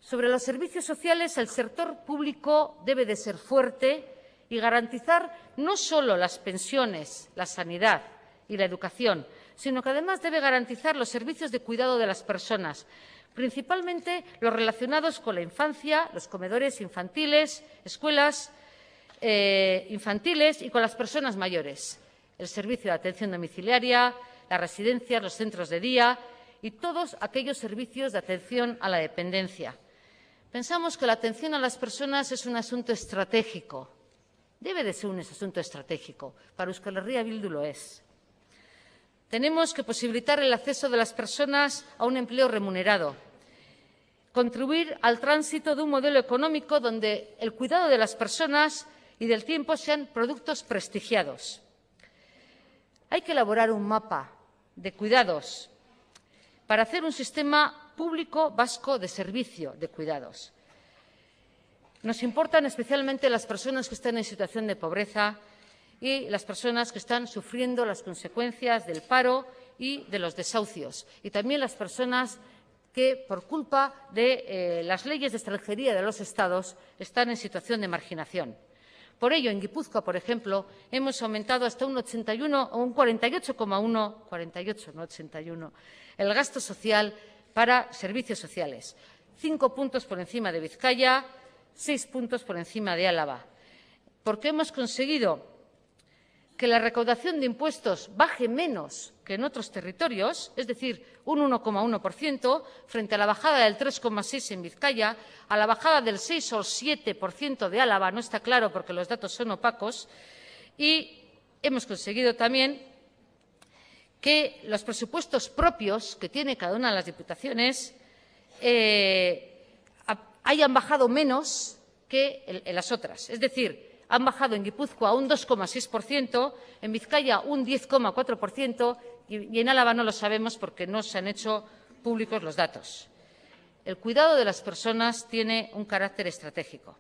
Sobre los servicios sociales, el sector público debe de ser fuerte y garantizar no solo las pensiones, la sanidad y la educación, sino que además debe garantizar los servicios de cuidado de las personas, principalmente los relacionados con la infancia, los comedores infantiles, escuelas infantiles y con las personas mayores, el servicio de atención domiciliaria, las residencias, los centros de día y todos aquellos servicios de atención a la dependencia. Pensamos que la atención a las personas es un asunto estratégico. Debe de ser un asunto estratégico. Para Euskal Herria Bildu lo es. Tenemos que posibilitar el acceso de las personas a un empleo remunerado, contribuir al tránsito de un modelo económico donde el cuidado de las personas y del tiempo sean productos prestigiados. Hay que elaborar un mapa de cuidados para hacer un sistema público vasco de servicio de cuidados. Nos importan especialmente las personas que están en situación de pobreza y las personas que están sufriendo las consecuencias del paro y de los desahucios, y también las personas que, por culpa de las leyes de extranjería de los Estados, están en situación de marginación. Por ello, en Guipúzcoa, por ejemplo, hemos aumentado hasta un 81 o un 48,1, 48, no 81, el gasto social para servicios sociales, 5 puntos por encima de Vizcaya, 6 puntos por encima de Álava, porque hemos conseguido que la recaudación de impuestos baje menos que en otros territorios, es decir, un 1,1%, frente a la bajada del 3,6% en Vizcaya, a la bajada del 6 o el 7% de Álava, no está claro porque los datos son opacos, y hemos conseguido también que los presupuestos propios que tiene cada una de las diputaciones hayan bajado menos que en las otras, es decir, han bajado en Guipúzcoa un 2,6%, en Vizcaya un 10,4% y en Álava no lo sabemos porque no se han hecho públicos los datos. El cuidado de las personas tiene un carácter estratégico.